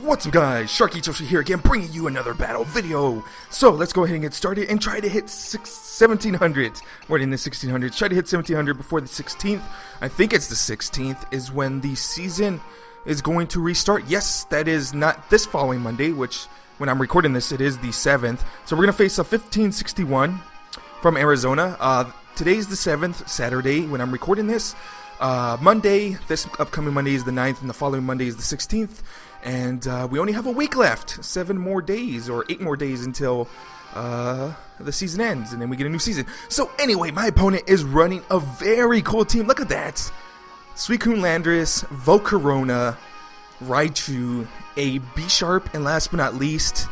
What's up guys, sharkeatyoshi here again, bringing you another battle video. So let's go ahead and get started and try to hit 1700. More than the 1600. Try to hit 1700 before the 16th. I think it's the 16th is when the season is going to restart. Yes, that is not this following Monday, which when I'm recording this, it is the 7th. So we're going to face a 1561 from Arizona. Today's the 7th, Saturday, when I'm recording this. Monday, this upcoming Monday is the 9th, and the following Monday is the 16th. And we only have a week left, 7 more days, or 8 more days until the season ends, and then we get a new season. So anyway, my opponent is running a very cool team. Look at that. Suicune Landorus, Volcarona, Raichu, a B-Sharp, and last but not least,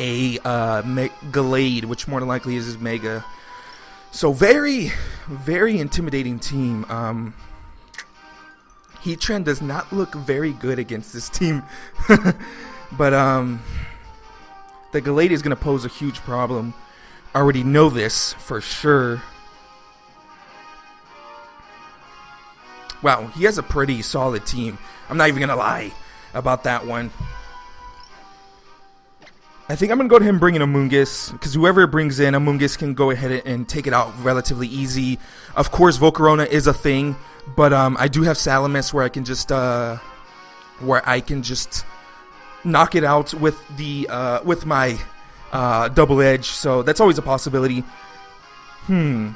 a Gallade, which more than likely is his Mega. So very, very intimidating team. Heatran does not look very good against this team. But the Gallade is going to pose a huge problem. I already know this for sure. Wow, he has a pretty solid team. I'm not even going to lie about that one. I think I'm going to go to him bringing Amoonguss, because whoever it brings in, Amoonguss can go ahead and take it out relatively easy. Of course, Volcarona is a thing, but I do have Salamis where I can just knock it out with the with my double edge. So that's always a possibility. I'm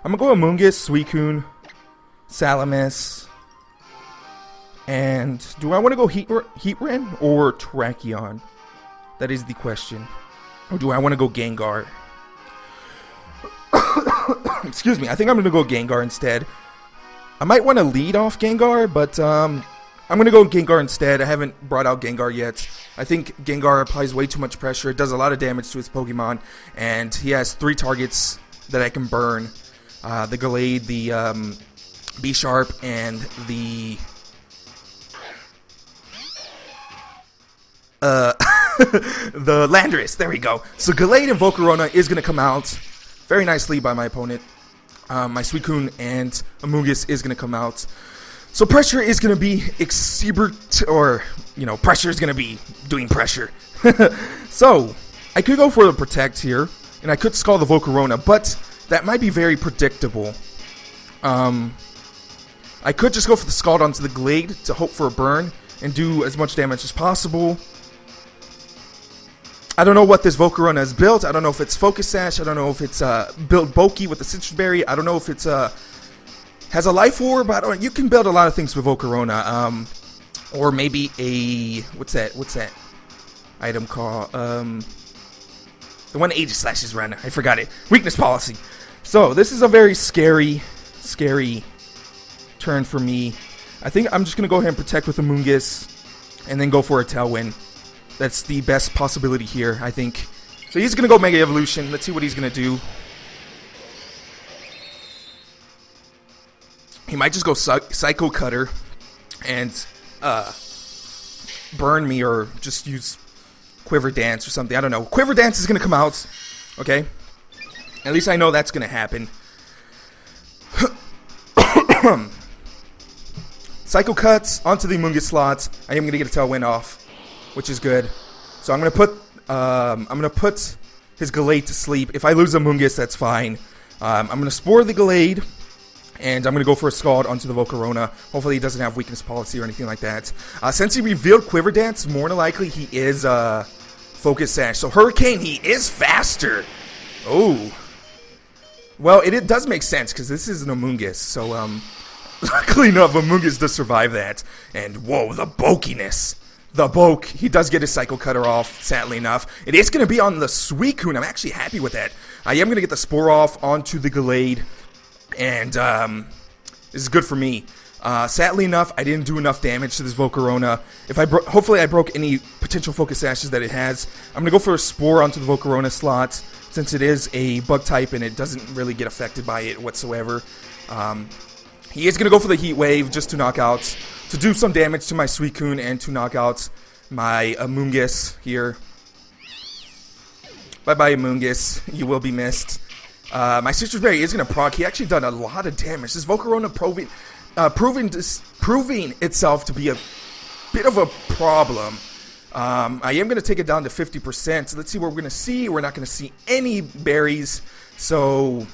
gonna go Amoonguss, Suicune, Salamis. And do I want to go Heatran or Tracheon? That is the question. Or do I want to go Gengar? Excuse me, I think I'm going to go Gengar instead. I might want to lead off Gengar, but I'm going to go Gengar instead. I haven't brought out Gengar yet. I think Gengar applies way too much pressure. It does a lot of damage to his Pokemon. And he has 3 targets that I can burn. The Gallade, the B-Sharp, and the... the Landorus. There we go. So Gallade and Volcarona is going to come out very nicely by my opponent. My Suicune and Amoonguss is going to come out. So pressure is going to be exuberant, or, you know, pressure is going to be doing pressure. So I could go for the Protect here, and I could Scald the Volcarona, but that might be very predictable. I could just go for the Scald onto the Gallade to hope for a burn and do as much damage as possible. I don't know what this Volcarona is built. I don't know if it's Focus Sash. I don't know if it's built bulky with the Citrus Berry. I don't know if it's has a Life Orb. I don't. You can build a lot of things with Volcarona. Or maybe a what's that item called? The one Aegis Slashes run. I forgot it. Weakness Policy. So this is a very scary turn for me. I think I'm just gonna go ahead and protect with Amoonguss, and then go for a Tailwind. That's the best possibility here, I think. So he's going to go Mega Evolution. Let's see what he's going to do. He might just go Psycho Cutter and burn me, or just use Quiver Dance or something. I don't know. Quiver Dance is going to come out. Okay? At least I know that's going to happen. Psycho Cuts onto the Amoonguss slots. I am going to get a Tailwind off, which is good. So I'm gonna put his Gallade to sleep. If I lose Amoonguss, that's fine. I'm gonna Spore the Gallade, and I'm gonna go for a Scald onto the Volcarona. Hopefully he doesn't have Weakness Policy or anything like that. Since he revealed Quiver Dance, more than likely he is Focus Sash. So Hurricane, he is faster. Oh, well, it does make sense because this is an Amoonguss. So luckily enough, Amoonguss does survive that. And whoa, the bulkiness. The bulk, he does get his Psycho Cutter off, sadly enough. It is going to be on the Suicune. I'm actually happy with that. I am going to get the Spore off onto the Gallade, and this is good for me. Sadly enough, I didn't do enough damage to this Volcarona. Hopefully I broke any potential Focus Sashes that it has. I'm going to go for a Spore onto the Volcarona slot, since it is a Bug type and it doesn't really get affected by it whatsoever. He is going to go for the Heat Wave just to knock out, to do some damage to my Suicune and to knock out my Amoonguss here. Bye-bye, Amoonguss. You will be missed. My Citrus Berry is going to proc. He actually done a lot of damage. This Volcarona proving itself to be a bit of a problem. I am going to take it down to 50%. So let's see what we're going to see. We're not going to see any berries. So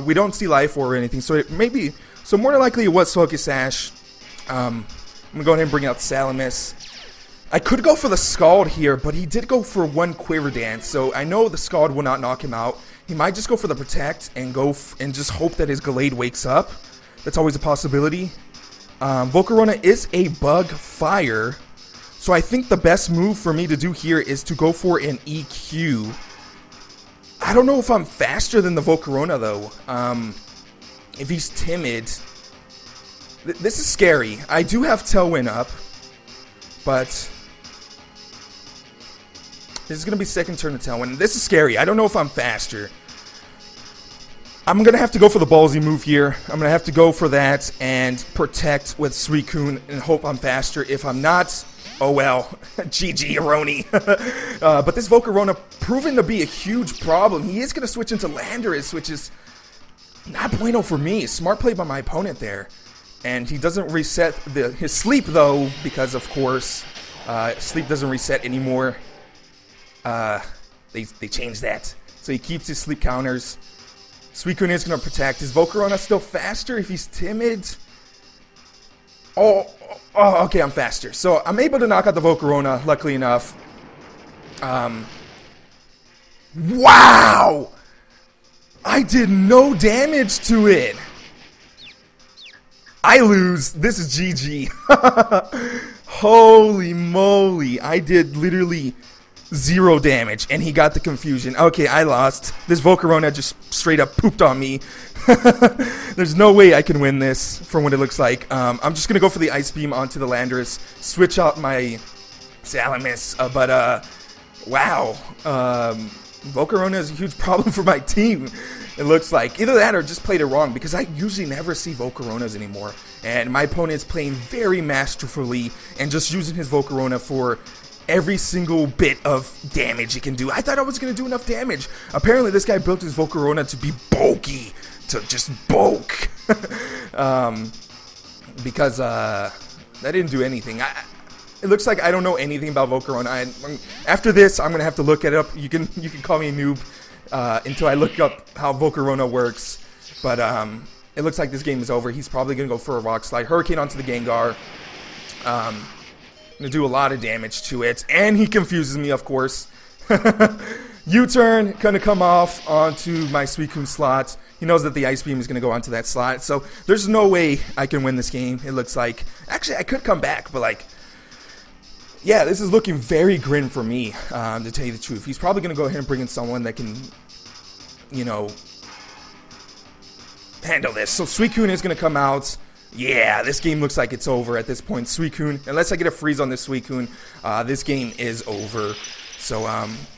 we don't see life or anything. So it maybe, so more than likely it was Focus Sash. I'm going to go ahead and bring out Salamis. I could go for the Scald here, but he did go for one Quiver Dance. So I know the Scald will not knock him out. He might just go for the Protect and go and just hope that his Gallade wakes up. That's always a possibility. Volcarona is a Bug Fire. So I think the best move for me to do here is to go for an EQ. I don't know if I'm faster than the Volcarona, though. If he's timid. This is scary. I do have Tailwind up. But this is going to be second turn to Tailwind. This is scary. I don't know if I'm faster. I'm going to have to go for the ballsy move here. I'm going to have to go for that and protect with Suicune and hope I'm faster. If I'm not, oh well, GG Aroni. But this Volcarona proven to be a huge problem. He is going to switch into Landorus, which is not bueno for me. Smart play by my opponent there. And he doesn't reset his sleep, though, because, of course, sleep doesn't reset anymore. They changed that. So he keeps his sleep counters. Suicune is going to protect. Is Volcarona still faster if he's timid? Oh, okay, I'm faster. So I'm able to knock out the Volcarona, luckily enough. Wow! I did no damage to it. I lose. This is GG. Holy moly. I did literally 0 damage, and he got the confusion. Okay, I lost. This Volcarona just straight up pooped on me. There's no way I can win this from what it looks like. I'm just going to go for the Ice Beam onto the Landorus, switch out my Salamis, wow. Volcarona is a huge problem for my team. It looks like. Either that or just played it wrong, because I usually never see Volcaronas anymore. And my opponent's playing very masterfully and just using his Volcarona for every single bit of damage he can do. I thought I was going to do enough damage. Apparently this guy built his Volcarona to be bulky. To just bulk. Because that didn't do anything. It looks like I don't know anything about Volcarona. After this, I'm going to have to look it up. You can call me a noob. Until I look up how Volcarona works. But it looks like this game is over. He's probably going to go for a Rock Slide. Hurricane onto the Gengar. Going to do a lot of damage to it. And he confuses me, of course. U-turn, going to come off onto my Suicune slot. He knows that the Ice Beam is going to go onto that slot. So there's no way I can win this game, it looks like. Actually, I could come back, but like... yeah, this is looking very grim for me, to tell you the truth. He's probably going to go ahead and bring in someone that can, you know, handle this. So Suicune is going to come out. Yeah, this game looks like it's over at this point. Suicune, unless I get a freeze on this Suicune, this game is over. So,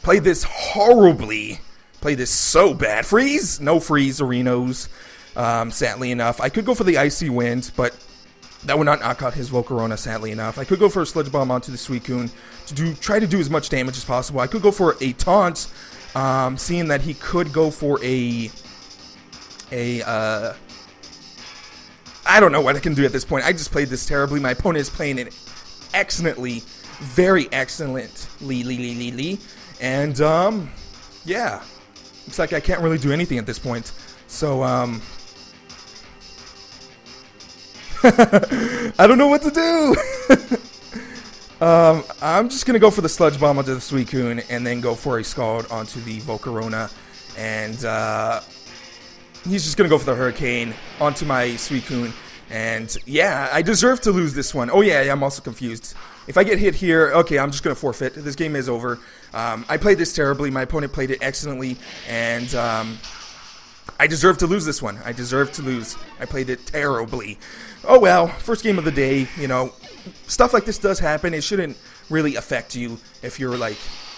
played this horribly. Played this so bad. Freeze? No freeze, Arenos. Sadly enough. I could go for the Icy Wind, but... that would not knock out his Volcarona, sadly enough. I could go for a Sludge Bomb onto the Suicune to try to do as much damage as possible. I could go for a Taunt, seeing that he could go for I don't know what I can do at this point. I just played this terribly. My opponent is playing it excellently, very excellently. And, yeah. Looks like I can't really do anything at this point. So, I don't know what to do. I'm just going to go for the Sludge Bomb onto the Suicune and then go for a Scald onto the Volcarona. And he's just going to go for the Hurricane onto my Suicune. And yeah, I deserve to lose this one. Oh yeah, I'm also confused. If I get hit here, okay, I'm just going to forfeit. This game is over. I played this terribly. My opponent played it excellently. And I deserve to lose this one. I deserve to lose. I played it terribly. Oh well, first game of the day, you know, stuff like this does happen. It shouldn't really affect you if you're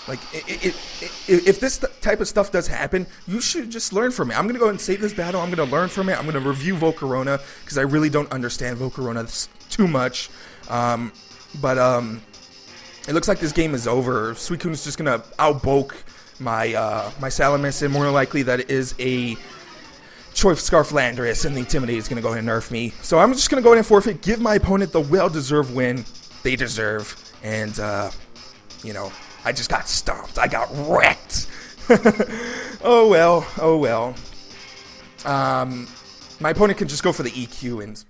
if this type of stuff does happen, you should just learn from it. I'm going to go and save this battle. I'm going to learn from it. I'm going to review Volcarona because I really don't understand Volcarona too much. It looks like this game is over. Suicune is just going to outbulk my my Salamis, and more likely that it is a Choice Scarf Landorus, and the Intimidate is going to go ahead and nerf me. So I'm just going to go ahead and forfeit, give my opponent the well-deserved win they deserve. And, you know, I just got stomped. I got wrecked. Oh, well. Oh, well. My opponent can just go for the EQ and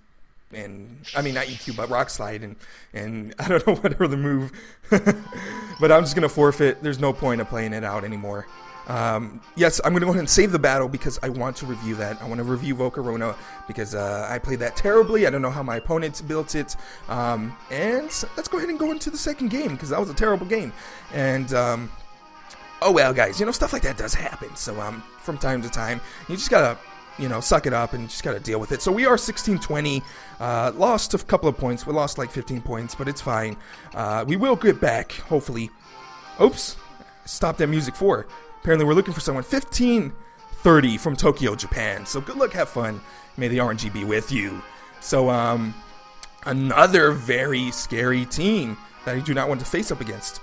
I mean, not EQ, but Rock Slide, and I don't know what other move. But I'm just going to forfeit. There's no point of playing it out anymore. Yes, I'm going to go ahead and save the battle because I want to review that. I want to review Volcarona because I played that terribly. I don't know how my opponents built it. And let's go ahead and go into the second game because that was a terrible game. And, oh well, guys, you know, stuff like that does happen. So from time to time, you just got to, you know, suck it up and just got to deal with it. So we are 16-20, lost a couple of points. We lost like 15 points, but it's fine. We will get back, hopefully. Oops, stop that music for. Apparently we're looking for someone. 15-30 from Tokyo, Japan. So good luck, have fun. May the RNG be with you. So, another very scary team that I do not want to face up against.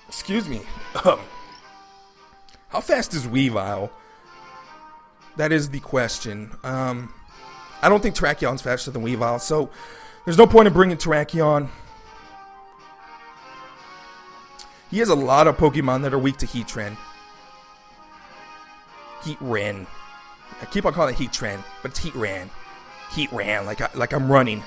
Excuse me. How fast is Weavile? That is the question. I don't think Terrakyon's faster than Weavile, so there's no point in bringing Terrakion. He has a lot of Pokemon that are weak to Heatran. Heatran. I keep on calling it Heatran, but it's Heatran. Heatran, like I'm running.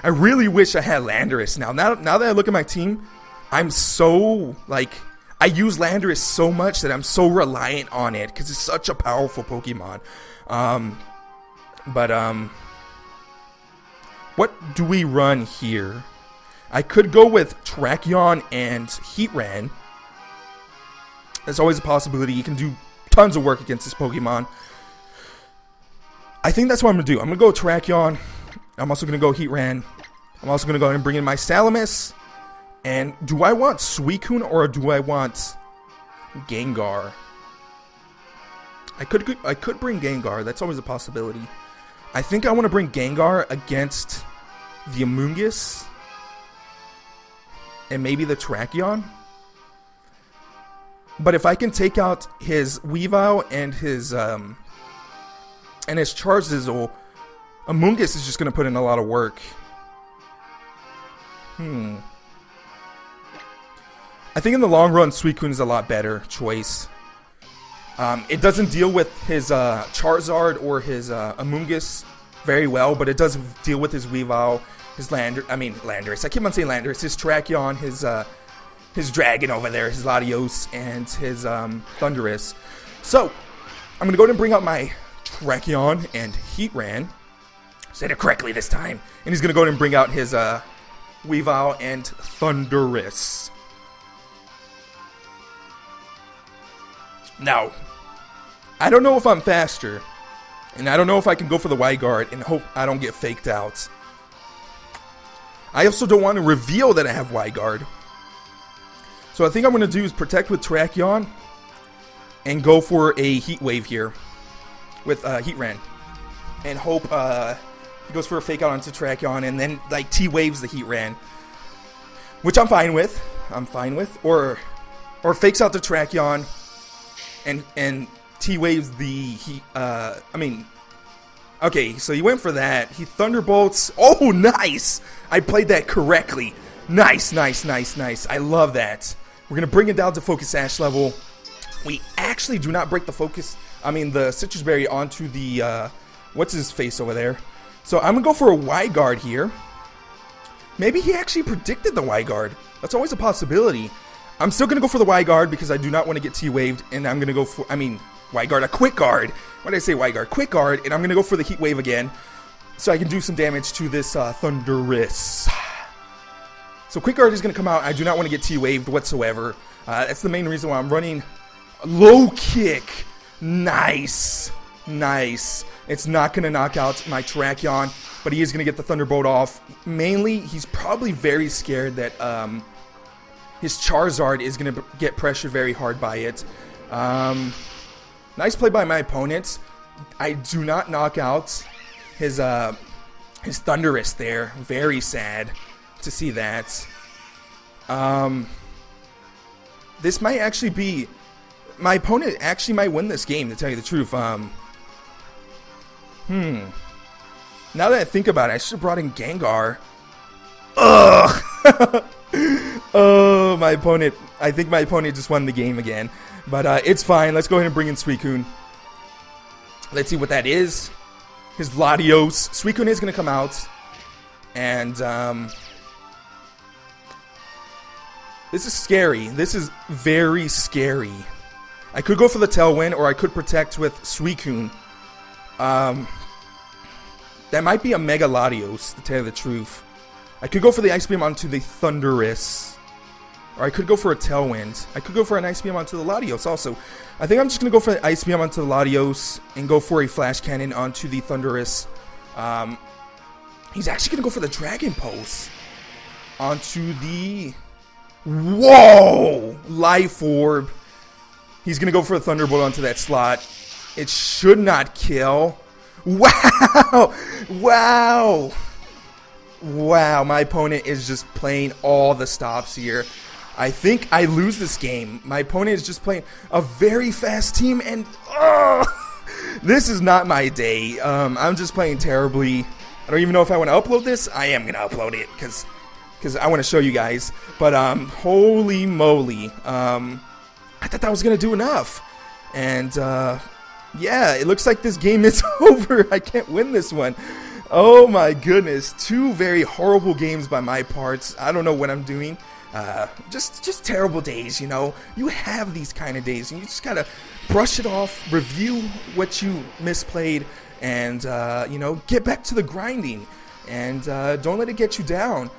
I really wish I had Landorus now. Now that I look at my team, I'm so, like, I use Landorus so much that I'm so reliant on it because it's such a powerful Pokemon. What do we run here? I could go with Terrakion and Heatran. There's always a possibility. You can do tons of work against this Pokemon. I think that's what I'm going to do. I'm going to go Terrakion. I'm also going to go Heatran. I'm also going to go ahead and bring in my Salamis. And do I want Suicune or do I want Gengar? I could bring Gengar. That's always a possibility. I think I want to bring Gengar against the Amoonguss and maybe the Terrakion. But if I can take out his Weavile and his Scizor, Amoonguss is just going to put in a lot of work. I think in the long run, Suicune is a lot better choice. It doesn't deal with his Charizard or his Amoonguss very well, but it does deal with his Weavile, his Landorus. I keep on saying Landorus. His Terrakion, his Dragon over there, his Latios, and his Thundurus. So, I'm going to go ahead and bring out my Terrakion and Heatran. Said it correctly this time. And he's going to go ahead and bring out his Weavile and Thundurus. Now, I don't know if I'm faster, and I don't know if I can go for the Y-Guard and hope I don't get faked out. I also don't want to reveal that I have Y-Guard. So I think I'm going to do is protect with Terrakion and go for a Heat Wave here with Heatran. And hope he goes for a fake out onto Terrakion and then like T-Waves the Heatran. Which I'm fine with. Or fakes out the Terrakion and T-Waves the okay, so he went for that. He Thunderbolts. Oh, nice! I played that correctly. Nice. I love that. We're going to bring it down to Focus Sash level. We actually do not break the Citrus Berry onto the, what's his face over there. So I'm going to go for a Y-Guard here. Maybe he actually predicted the Y-Guard. That's always a possibility. I'm still going to go for the Y-Guard because I do not want to get T-Waved. And I'm going to go for, Y-Guard, a Quick Guard. Why did I say Y-Guard? Quick Guard. And I'm going to go for the Heat Wave again. So I can do some damage to this Thundurus. So Quick Guard is going to come out. I do not want to get T-Waved whatsoever. That's the main reason why I'm running Low Kick. Nice. It's not going to knock out my Terrakion, but he is going to get the Thunderbolt off. Mainly, he's probably very scared that his Charizard is going to get pressured very hard by it. Nice play by my opponent. I do not knock out his Thundurus there. Very sad to see that. This might actually be my opponent actually might win this game, to tell you the truth. Now that I think about it, I should have brought in Gengar. Ugh! Oh, my opponent. I think my opponent just won the game again. But it's fine. Let's go ahead and bring in Suicune. Let's see what that is. His Latios. Suicune is going to come out. And this is scary. This is very scary. I could go for the Tailwind, or I could protect with Suicune. That might be a Mega Latios, to tell you the truth. I could go for the Ice Beam onto the Thundurus. Or I could go for a Tailwind. I could go for an Ice Beam onto the Latios also. I think I'm just going to go for the Ice Beam onto the Latios and go for a Flash Cannon onto the Thundurus. He's actually going to go for the Dragon Pulse onto the... Whoa! Life Orb. He's going to go for a Thunderbolt onto that slot. It should not kill. Wow! Wow! Wow, my opponent is just playing all the stops here. I think I lose this game. My opponent is just playing a very fast team, and this is not my day. I'm just playing terribly. I don't even know if I want to upload this. I am going to upload it because I want to show you guys. But holy moly. I thought that was going to do enough. And yeah, it looks like this game is over. I can't win this one. Oh my goodness, 2 very horrible games by my parts. I don't know what I'm doing. Just terrible days, you know. You have these kind of days, and you just gotta brush it off, review what you misplayed, and you know, get back to the grinding. And don't let it get you down.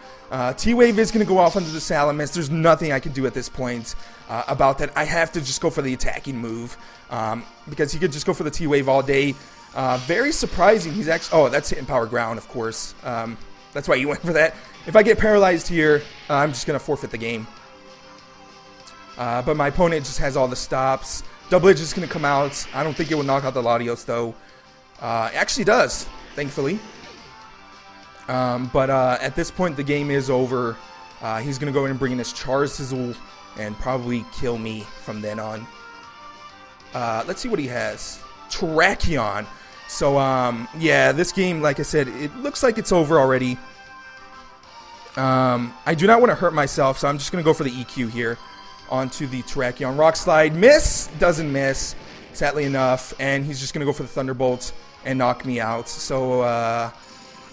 T-Wave is gonna go off under the Salamence. There's nothing I can do at this point about that. I have to just go for the attacking move because he could just go for the T-Wave all day. Very surprising. He's actually... Oh, that's hitting Power Ground, of course. That's why you went for that. If I get paralyzed here, I'm just going to forfeit the game. But my opponent just has all the stops. Double Edge is going to come out. I don't think it will knock out the Latios, though. It actually does, thankfully. But at this point, the game is over. He's going to go in and bring in his Charizard and probably kill me from then on. Let's see what he has. Terrakion. So, yeah, this game, like I said, it looks like it's over already. I do not want to hurt myself, so I'm just going to go for the EQ here onto the Terrakion. Rock Slide. Miss. Doesn't miss, sadly enough. And he's just going to go for the Thunderbolt and knock me out. So,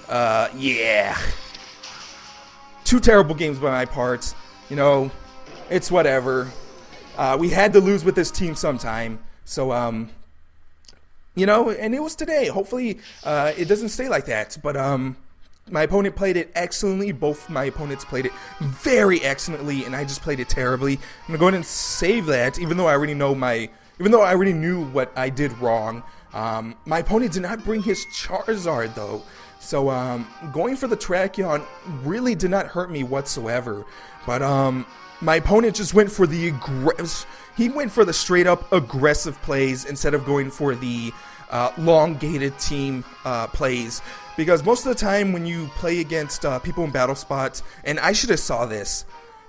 yeah. 2 terrible games by my part. You know, it's whatever. We had to lose with this team sometime. So, you know, and it was today. Hopefully, it doesn't stay like that. But my opponent played it excellently. Both my opponents played it very excellently, and I just played it terribly. I'm gonna go ahead and save that, even though I already knew what I did wrong. My opponent did not bring his Charizard though, so going for the Terrakion really did not hurt me whatsoever. But my opponent just went for the straight up aggressive plays instead of going for the elongated team plays. Because most of the time when you play against people in battle spots, and I should have saw this,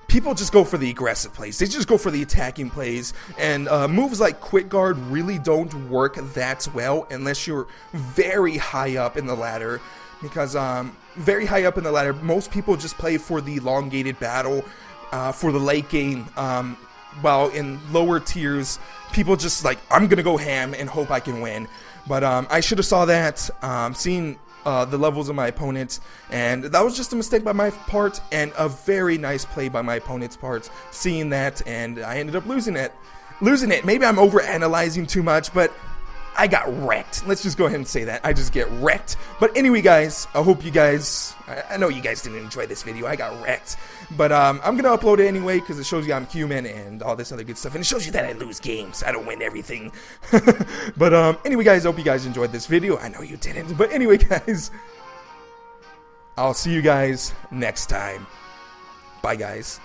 people just go for the aggressive plays. They just go for the attacking plays. And moves like Quick Guard really don't work that well unless you're very high up in the ladder. Because very high up in the ladder, most people just play for the elongated battle, for the late game. While in lower tiers, people just like, I'm going to go ham and hope I can win. But I should have saw that, seen the levels of my opponents, and that was just a mistake by my part, and a very nice play by my opponent's part, seeing that, and I ended up losing it. Maybe I'm overanalyzing too much, but I got wrecked. Let's just go ahead and say that. I just get wrecked. But anyway, guys, I hope you guys... I know you guys didn't enjoy this video. I got wrecked. But I'm going to upload it anyway because it shows you I'm human and all this other good stuff. And it shows you that I lose games. I don't win everything. But anyway, guys, I hope you guys enjoyed this video. I know you didn't. But anyway, guys, I'll see you guys next time. Bye, guys.